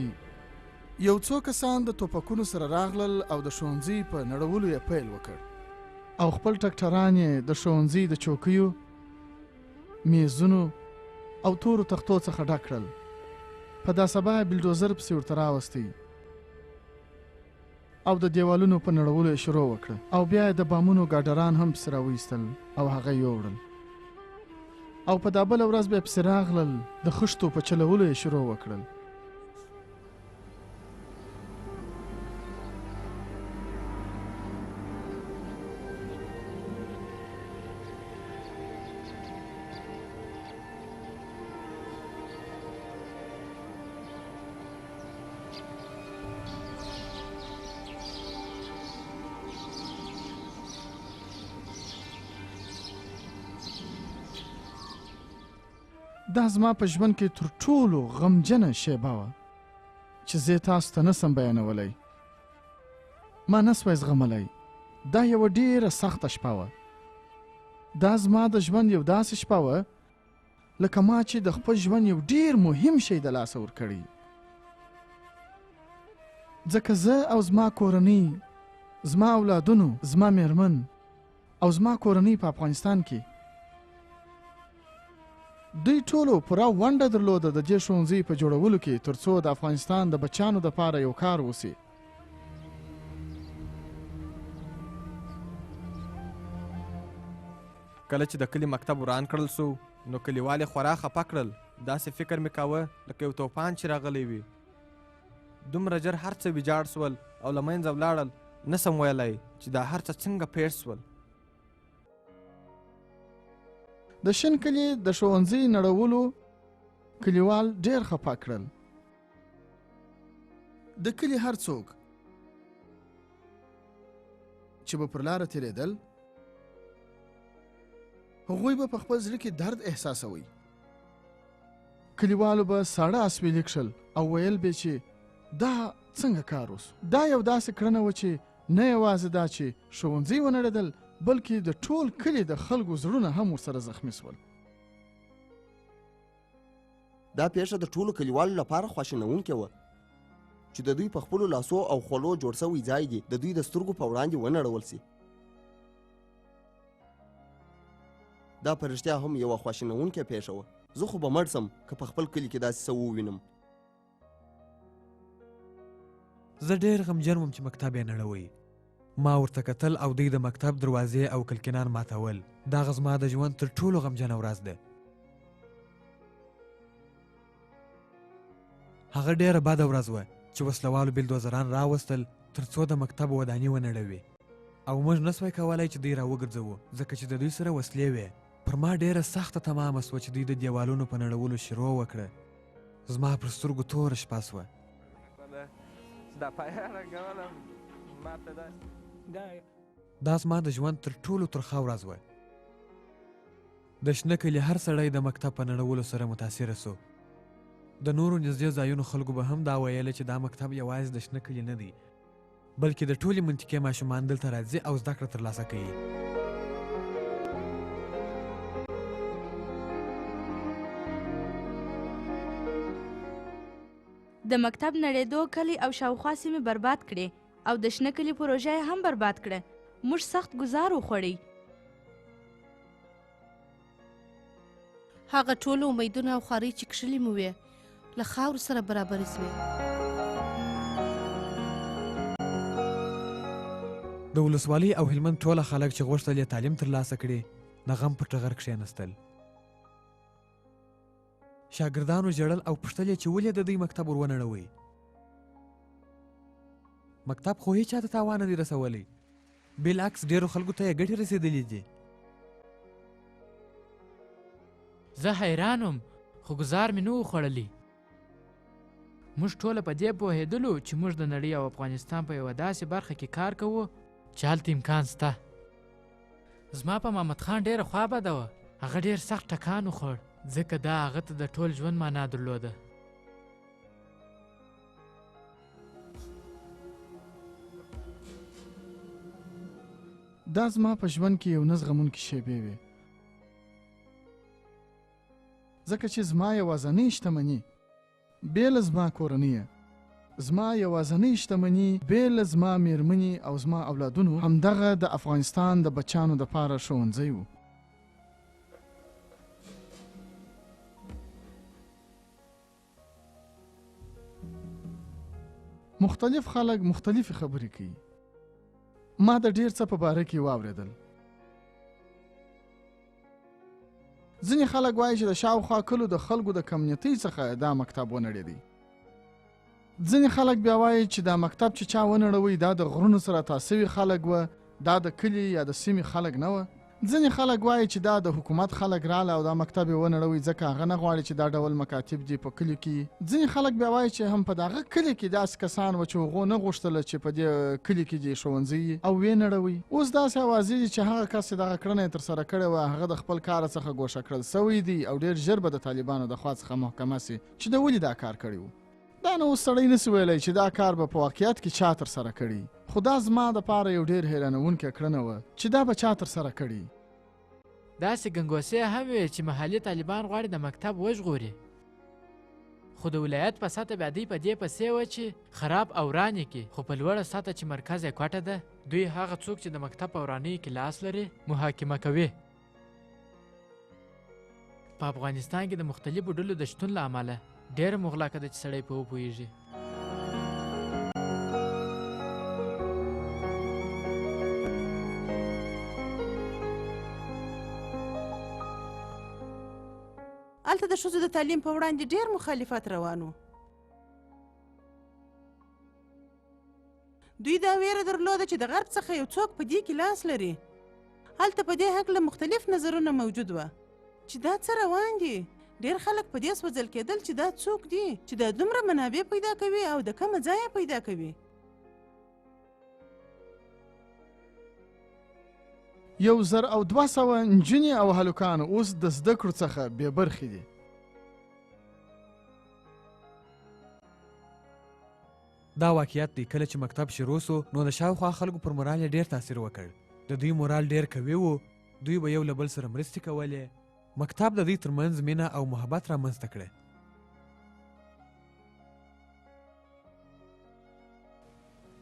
یو څو کسان د توپکونو سره راغلل او د ښوونځي په نړولو یې پیل وکړ او خپل ټکټران یې د ښوونځي د چوکیو، میزونو او تورو تختو څخه ډک کړل. په دا سبا بلډوزر پسې ورته راوستی او د دیوالونو په نړولو یې شروع وکړه او بیا یې د بامونو ګاډران هم پسې راویستل او هغه یې یوړل او په دا بله ورځ بیا پسې راغلل د خښتو په چلولو یې شروع وکړل. دا زما په ژوند کې تر ټولو غمجنه شیبه وه چې زه تاسو ته نسم بیانولی. ما نسوی زغملی. دا یوه ډیره سخته شپه وه. دا زما د ژوند یو داسې شپه وه لکه ما چې د خپل ژوند یو ډیر مهم شی د لاسه ورکړی. ځکه زه او زما کورنۍ، زما اولادونو، زما میرمن او زما کورنۍ په افغانستان کې دوی ټولو پوره ونډه درلوده د دې ښوونځي په جوړولو کې تر څو د افغانستان د بچیانو دپاره یو کار وسي. کله چې د کلي مکتب وران کړل سو نو کلیوال یې خورا خفه کړل. داسې فکر مې کاوه لکه یو توپان چې راغلی وي. دومره ژر هر څه ویجاړ سول او له منځه ولاړل. نسم ویلی چې دا هر څه څنګه پیښ سول. د شین کلي د ښوونځي نړولو کلیوال ډیر خفه کړل. د کلي هر څوک چې به پر لاره تیریدل هغوی به په خپل زړه کې درد احساسوي. کلیوالو به ساړه اسویلي کښل او ویل به چې دا څنګه کار اوس. دا یو داسې کړنه وه چې نه یوازې دا چې ښوونځي ونړېدل بلکې د ټول کلي د خلکو زړونه هم ورسره زخمي سول. دا پیښه د ټولو کلیوالو لپاره خواشینونکې وه چې د دوی په خپلو لاسو او خولو جوړ سوی ځای دې د دوی د سترګو په وړاندې ونړول سي. دا په رښتیا هم یوه خواشینونکې پیښه وه. زه خو به مړ سم که په خپل کلي کې داسې څه ووینم. زه ډېر غمجن وم چې مکتب یې نړوئ. ما ورته کتل او دوی د مکتب دروازې او کلکینان ماتول. دغه زما د ژوند تر ټولو غمجنه ورځ ده. هغه ډېره بده ورځ وه چې وسلوالو بلدوزران راوستل تر څو د مکتب وداني ونړوي او موږ نسوی کولی چې دوی راوګرځوو ځکه چې د دوی سره وسلې وې. پر ما ډېره سخته تمامه سوه چې دوی د دیوالونو په نړولو شروع وکړه. زما پر سترګو توره شپه سوه. دا زما د ژوند تر ټولو ترخه ورځ وه. د شنه کلي هر سړی د مکتب په نړولو سره متاثره سو. د نورو نږدې ځایونو خلکو به هم دا ویله چې دا مکتب یوازې د شنه کلي نه دی بلکې د ټولې منطقې ماشومان دلته راځي او زده کړه ترلاسه کوي. د مکتب نړېدو کلي او شاوخوا سیمې برباد کړې او د شنه کلي پروژه یې هم برباد کړه. موږ سخت ګزار وخوړی. هغه ټول امیدونه او خوارۍ چې کښلې مو وې له خاورو سره برابرې سوې. د ولسوالۍ او هلمند ټوله خلک چې غوښتل یې تعلیم ترلاسه کړي د غم په ټغر کښېنستل. شاګردانو ژړل او پوښتل یې چې ولې د دوی مکتب ور ونړوئ. مکتب خو هیچ چا ته تاوان نه دی رسولی. بالعکس ډېرو خلکو ته یې ګټې رسېدلي دي. زه حیران وم خو ګزار مې نه و خوړلی. موږ ټوله په دې پوهېدلو چې موږ د نړۍ او افغانستان په یوه داسې برخه کې کار کوو چې هلته امکان سته. زما په محمد خان ډېره خوا بده وه. هغه ډېر سخت ټکان وخوړ ځکه دا هغه ته د ټول ژوند معنا درلوده. دا زما په ژوند کې یو نه زغمونکې شیبې وې ځکه چې زما یوازنۍ شتمني بې له زما کورنۍ، زما یوازنۍ شتمني بې له زما میرمنې او زما اولادونو همدغه د افغانستان د بچیانو دپاره ښوونځی و. مختلف خلک مختلفې خبرې کوي. ما د ډېر څه په باره کې واورېدل. ځینې خلک وایي چې د شاوخوا کلو د خلکو د کمیونټۍ څخه دا مکتب ونړېدی. ځینې خلک بیا وایي چې دا مکتب چې چا ونړوي دا د غرونو سره تاسوي خلک و، دا د کلي یا د سیمې خلک نه و. ځینې خلک وایي چې دا د حکومت خلک راله او دا مکتب یې ونړوي ځکه هغه نه غواړي چې دا ډول مکاتب دي په کلیو کې. ځینې خلک بیا وایي چې هم په دغه کلي کې داسې کسان و چې هغو نه غوښتله چې په دې کلي کې دې ښوونځي او ویې نړوي. اوس داسې اوازې دي چې هغه کس چې دغه کړنه یې ترسره کړې وه هغه د خپل کار څخه ګوښه کړل سوی دی او ډېر ژر به د طالبانو د خوا څخه محکمه سي چې د ولې دا کار کړی و. دا نو اوس سړی نسي ویلی چې دا کار به په واقعیت کې چا ترسره کړي، خو دا زما دپاره یو ډېر حیرانوونکی کړنه وه چې دا به چا ترسره کړي. داسې ګنګوسې هم وې چې محلي طالبان غواړي د مکتب وژغوري، خو د ولایت په سطح بیا دوی په دې پسې وه چې خراب او وران یې کړي، خو په لوړه سطح چې مرکز یې کوټه ده دوی هغه څوک چې د مکتب په ورانیو کې لاس لري محاکمه کوي. په افغانستان کې د مختلفو ډلو د شتون له امله ډېره مغلقه ده چې سړی په وپوهېږي. هلته د ښځو د تعلیم په وړاندې ډېر مخالفت روان و. دوی دا ویره درلوده چې د غرب څخه یو څوک په دې کې لاس لري. هلته په دې هکله مختلف نظرونه موجود وه چې دا څه روان دي. ډېر خلک په دې سوځل کېدل چې دا څوک دي چې دا دومره منابع پیدا کوي او د کومه ځایه پیدا کوي. 1200 نجونې او هلکان اوس د زده کړو څخه بې برخې دي. دا واقعیت دی کله چې مکتب شروع سو نو د شاوخوا خلکو پر مورال یې ډېر تاثیر وکړ. د دوی مورال ډېر قوي و، دوی به یو له بل سره مرستې کولې. مکتب د دوی ترمنځ مینه او محبت رامنځته کړه.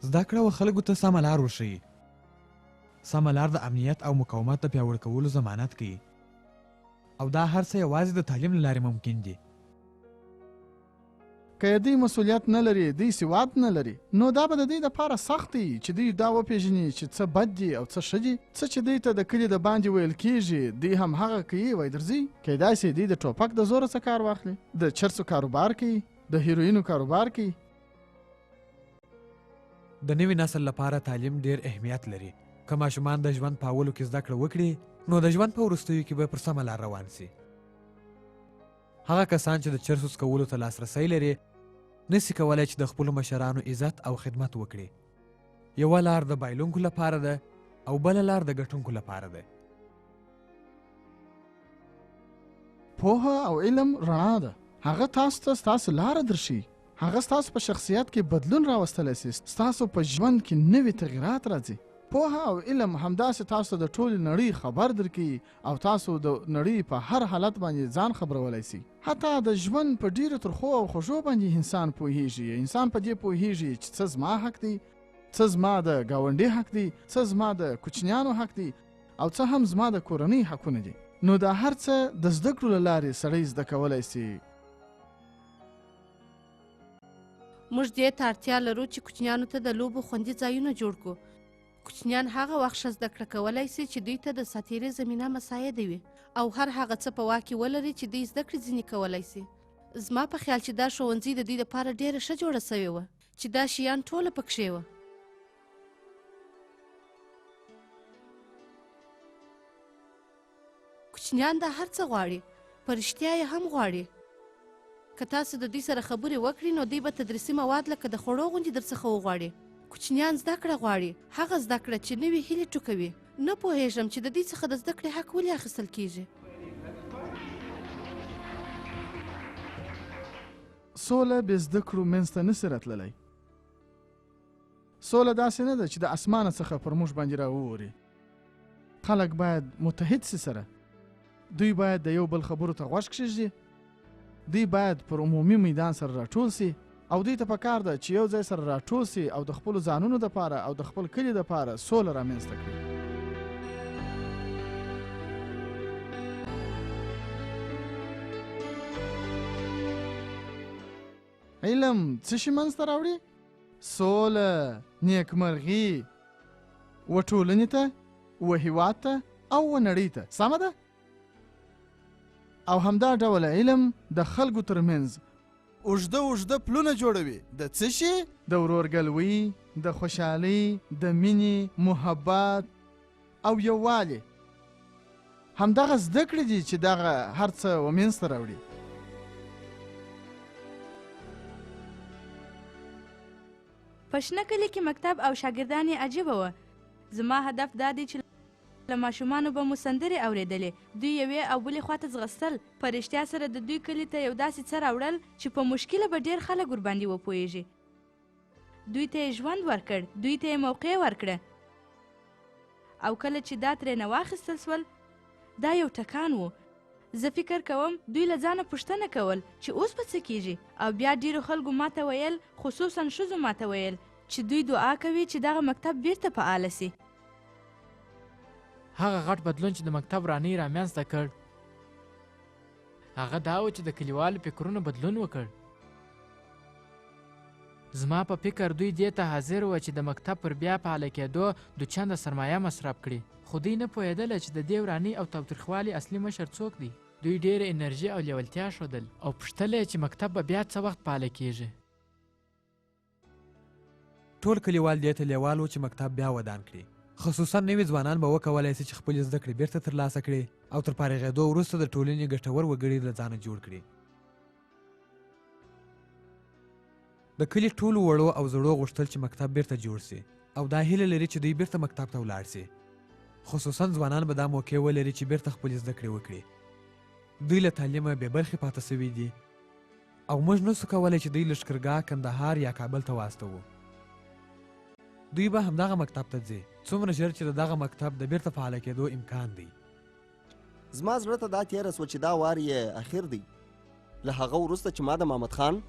زده کړه و خلکو ته سمه لار وښیي. سمه لار د امنیت او مقاومت د پیاوړي کولو ضمانت کوي او دا هر څه یوازې د تعلیم له لارې ممکن دي. که دوی مسؤلیت نه لري، دوی سواد نه لري، نو دا به د دوی دپاره سخت دی چې دوی دا وپېژني چې څه بد دي او څه ښه دي. څه چې دوی ته د کلي د باندې ویل کېږي دوی هم هغه کوي وای درځي. کیدای سي دوی د ټوپک د زوره څه کار واخلي، د چرسو کاروبار کوي، د هیروینو کاروبار کوي. د نوي نسل لپاره تعلیم ډېر اهمیت لري. که ماشومان د ژوند په اولو کې زده کړه وکړي نو د ژوند په وروستیو کې به پر سمه لار روان سي. هغه کسان چې د چرسو څکولو ته لاسرسی لري نسي کولی چې د خپلو مشرانو عزت او خدمت وکړي. یوه لار د بایلونکو لپاره ده او بله لار د ګټونکو لپاره ده. پوهه او علم رڼا ده. هغه تاسو ته ستاسو لاره درشي. هغه ستاسو په شخصیت کې بدلون راوستلی سي. ستاسو په ژوند کې نوي تغیرات راځي. پوهه او علم همداسې تاسو د ټولې نړۍ خبر درکوي او تاسو د نړۍ په هر حالت باندې ځان خبرولی سي. حتی د ژوند په ډیرو ترخو او خوږو باندې انسان پوهیږي. انسان په دې پوهیږي چې څه زما حق دی، څه زما د ګاونډي حق دی، څه زما د کوچنیانو حق دی او څه هم زما د کورنۍ حقونه دي. نو دا هر څه د زده کړو له لارې سړی زده کولی سي. موږ دې ته اړتیا لرو چې کوچنیانو ته د لوبو خوندي ځایونه جوړ کړو. کوچنیان هغه وخت ښه زده کړه کولی سي چې دوی ته د ساتیرۍ زمینه مساعده وي او هر هغه څه په واک کې ولري چې دوی زده کړې ځینې کولی سي. زما په خیال چې دا ښوونځي د دوی لپاره ډېره ښه جوړه سوې وه چې دا شیان ټوله پکښې وه. کوچنیان دا هر څه غواړي، په رښتیا یې هم غواړي. که تاسو د دوی سره خبرې وکړئ نو دوی به تدریسي مواد لکه د خوړو غوندې درڅخه وغواړي. کوچنیان زده کړه غواړي، هغه زده کړه چې نوې هیلې ټوکوي. نه پوهېږم چې د دوی څخه د زده کړې حق ولې اخیستل کیږي. سوله بې زده کړو منځته نسي راتللی. سوله داسې نه ده چې د اسمانه څخه پر موږ باندې راووري. خلک باید متحد سي سره. دوی باید د یو بل خبرو ته غوږ کښېږدي. دوی باید پر عمومي میدان سره راټول سي او دوی ته پکار ده چې یو ځای سره راټول سي او د خپلو ځانونو دپاره او د خپل کلي دپاره سوله رامنځته کړي. علم څه شي منځته راوړي؟ سوله، نیکمرغي و ټولنې ته، و هیواد ته او و نړۍ ته. سمه ده؟ او همدا ډول علم د خلکو ترمنځ اوږده اوږده پلونه جوړوي. د څه شي؟ د ورورګلوۍ، د خوشحالۍ، د مینې، محبت او یووالي. همدغه زده کړې دي چې دغه هر څه ومنځته راوړي. په شنه کلي کې مکتب او شاګردان یې عجیبه وه. زما هدف دا دی چې له ماشومانو به مو سندرې اورېدلې، دوی یوې او بلې خواته ځغستل. په رښتیا سره د دوی کلي ته یو داسې څه راوړل چې په مشکله به ډېر خلک ورباندې وپوهېږي. دوی ته یې ژوند ورکړ، دوی ته یې موقع ورکړه. او کله چې دا ترېنه واخیستل سول، دا یو ټکان و. زه فکر کوم دوی له ځانه پوښتنه کول چې اوس به څه کیږي. او بیا ډېرو خلکو ماته ویل، خصوصا ښځو ماته ویل چې دوی دعا کوي چې دغه مکتب بیرته فعاله سي. هغه غټ بدلون چې د مکتب رانۍ رامنځته کړ، هغه دا و چې د کلیوالو فکرونو بدلون وکړ. زما په فکر دوی دې ته حاضر وه چې د مکتب پر بیا فعاله کېدو دو چنده سرمایه مصرف کړي، خو دوی نه پوهېدله چې د دې ورانۍ او تاوتریخوالي اصلي مشر څوک دی. دوی ډېره انرژي او لیوالتیا ښودل او پوښتل یې چې مکتب به بیا څه وخت فعاله کېږي. ټول کلیوال دې ته لیوال و چې مکتب بیا ودان کړي. خصوصا نوي ځوانان به وکولی سي چې خپلې زده کړې بیرته ترلاسه کړي او تر فارغېدو وروسته د ټولنې ګټور وګړي له ځانه جوړ کړي. د کلي ټولو وړو او زړو غوښتل چې مکتب بیرته جوړ سي او دا هیله لري چې دوی بیرته مکتب ته ولاړ سي. خصوصا ځوانان به دا موقع ولري چې بیرته خپلې زده کړې وکړي. دوی له تعلیمه بې برخې پاته سوي دي او موږ نسو کولی چې دوی لښکرګاه کندهار یا کابل ته واستوو. دوی به همدغه مکتب ته ځي څومره ژر چې د دغه مکتب د بیرته فعاله کېدو امکان دی. زما زړه ته دا تېره سوه چې دا وار یې اخر دی. له هغه وروسته چې ما د محمد خان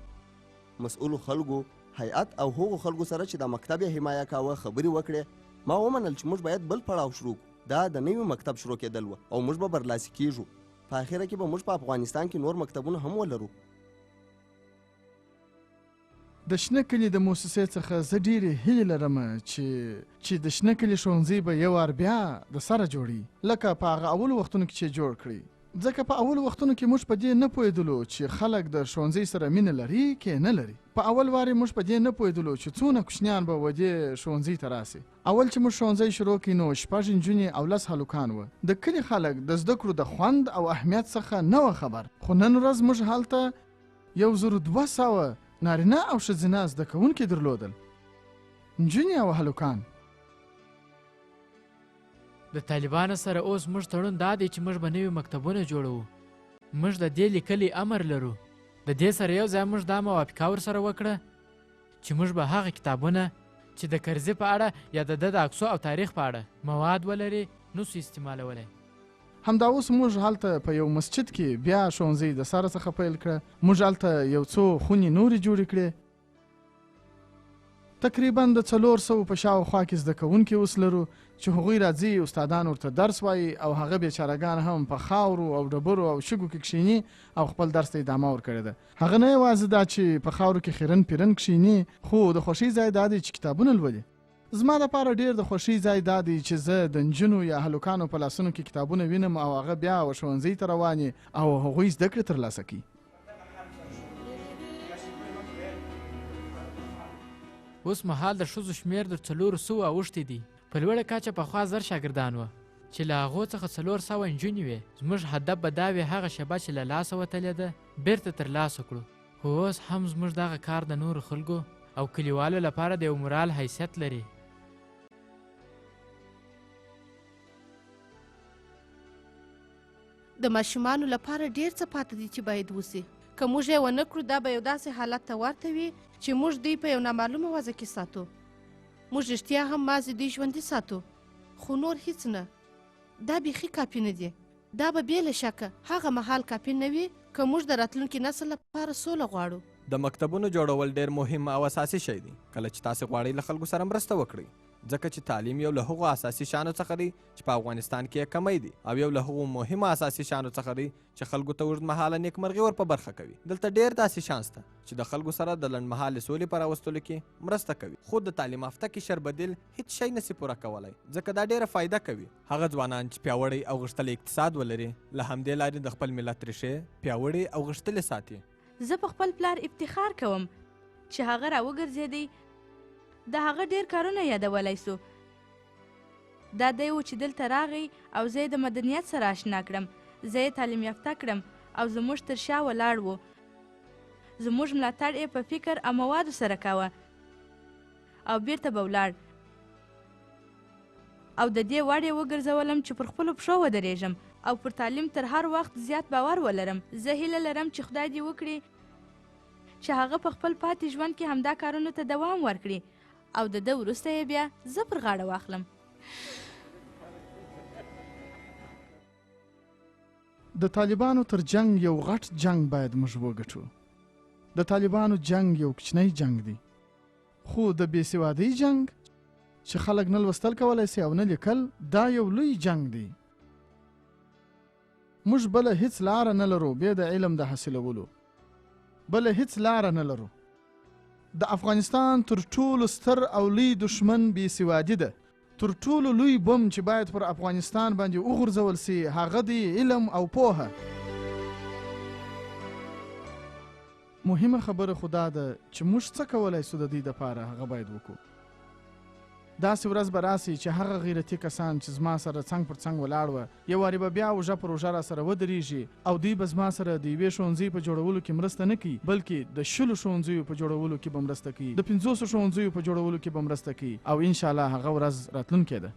مسؤلو خلکو، هیئت او هغو خلکو سره چې دا مکتب یې حمایه کاوه خبرې وکړې، ما ومنل چې موږ باید بل پړاو شروع کړو. دا د نوي مکتب شروع کېدل وه او موږ به برلاسي کېږو. په اخره کې به موږ په افغانستان کې نور مکتبونه هم ولرو. د شنه کلي د موسسې څخه زه ډېرې هیلې لرم چې د شنه کلي ښوونځي به یو وار بیا د سره جوړي لکه په هغه اولو وختونو کې چې جوړ کړي. ځکه په اولو وختونو کې موږ په دې نه پوهېدلو چې خلک د ښوونځي سره مینه لري که نه لري. په اول وارې موږ په دې نه پوهېدلو چې څونه کوچنیان به و دې ښوونځي ته راسي. اول چې موږ ښوونځی شروع کړي نو 6 نجونې او 10 هلکان وه. د کلي خلک د زده کړو د خوند او اهمیت څخه نه وه خبر. خو نن ورځ موږ هلته 1200 نارینه او ښځینه زده کوونکي درلودل، نجونې او هلکان. د طالبانو سره اوس موږ تړون دا دی چې موږ به نوي مکتبونه جوړوو. موږ د دې لیکلي امر لرو. د دې سره یو ځای موږ دا موافقه ورسره وکړه چې موږ به هغه کتابونه چې د کرزي په اړه یا د ده د عکسو او تاریخ په اړه مواد ولري نسو استعمالولی. همدا اوس موږ هلته په یو مسجد کې بیا ښوونځی د سره څخه پیل کړه. موږ هلته یو څو خونې نورې جوړې کړې. تقریبا د 400 په شاوخوا کې زده کوونکي اوس لرو چې هغوی راځي استادان ورته درس وایي او هغه بیچارهګان هم په خاورو او ډبرو او شګو کې کښیني او خپل درس ته ادامه ورکړې ده. هغه نه یوازې دا چې په خاورو کې خیرن پیرن کښیني، خو د خوښۍ ځای دا دی چې کتابونه لولي. زما دپاره ډېر د خوښۍ ځای دا دی چې زه د نجونو یا هلکانو په لاسونو کې کتابونه وینم او هغه بیا ښوونځي ته روانې او هغوی زده کړې ترلاسه کوي. اوس مهال د ښځو شمېر د 400 اوښتی دی. په لوړه کچه پخوا 1000 شاګردان وه چې له هغو څخه 400 نجونې وې. زموږ هدف به دا وي هغه شیبه چې له لاسه وتلې ده بیرته ترلاسه کړو. خو اوس هم زموږ دغه کار د نورو خلکو او کلیوالو لپاره د یو مورال حیثیت لري. د ماشومانو لپاره ډېر څه پاتې دي چې باید وسي. که موږ یې ونه کړو دا به یو داسې حالت ته ورته وي چې موږ دوی په یو نامعلومه وضع کې ساتو. موږ رښتیا هم مازې دوی ژوندي ساتو، خو نور هیڅ نه. دا بیخي کافي نه دي. دا به بې له شکه هغه مهال کافي نه وي که موږ د راتلونکي نسل لپاره سوله غواړو. د مکتبونو جوړول ډیر مهم او اساسي شی دی. کله چې تاسو غواړئ له خلکو سره مرسته وکړئ ځکه چې تعلیم یو له هغو اساسي شیانو څخه دی چې په افغانستان کې یې کمی دی او یو له هغو مهمو اساسي شیانو څخه دی چې خلکو ته اوږدمهاله نیکمرغي ور په برخه کوي. دلته ډېر داسې شیان شته چې د خلکو سره د لنډمهالې سولې په راوستلو کې مرسته کوي، خو د تعلیم یافته کشر بدیل هیڅ شی نسي پوره کولی، ځکه دا ډېره فایده کوي. هغه ځوانان چې پیاوړی او غښتلی اقتصاد ولري له همدې لارې د خپل ملت ریښې پیاوړې او غښتلې ساتي. زه په خپل پلار افتخار کوم چې هغه راوګرځېدی، د هغه ډېر کارونه یادولی سو. دا دی و چې دلته راغی او زه یې د مدنیت سره اشنا کړم، زه یې تعلیم یافته کړم او زموږ تر شا ولاړ و. زموږ ملاتړ یې په فکر او موادو سره کاوه او بیرته به ولاړ او د دې وړ یې وګرځولم چې پر خپلو پښو ودرېږم او پر تعلیم تر هر وخت زیات باور ولرم. زه هیله لرم چې خدای دې وکړي چې هغه په خپل پاتې ژوند کې همدا کارونو ته دوام ورکړي او د ده وروسته یې بیا زه پر غاړه واخلم. د طالبانو تر جنگ یو غټ جنگ باید موږ وګټو. د طالبانو جنگ یو کوچنی جنگ دی، خو د بېسوادۍ جنگ چې خلک نه لوستل کولی سي او نه لیکل، دا یو لوی جنگ دی. موږ بله هیڅ لاره نه لرو بیا د علم د حاصلولو، بله هیڅ لاره نه لرو. د افغانستان تر ټولو ستر او لوی دشمن بېسوادي ده. تر ټولو لوی بم چې باید پر افغانستان باندې وغورځول سي هغه دی علم او پوهه. مهمه خبره خو دا ده چې موږ څه کولی سو د دې دپاره هغه باید وکړو. داسې ورځ به راسي چې هغه غیرتي کسان چې زما سره څنګ پر څنګ ولاړ وه یو وارې به بیا اوږه پر اوږه راسره ودرېږي او دوی به زما سره د یوې ښوونځي په جوړولو کې مرسته نه کوي، بلکې د 10 ښوونځیو په جوړولو کې به مرسته کوي، د 50 ښوونځیو په جوړولو کې به مرسته کوي او انشاءالله هغه ورځ راتلونکې ده.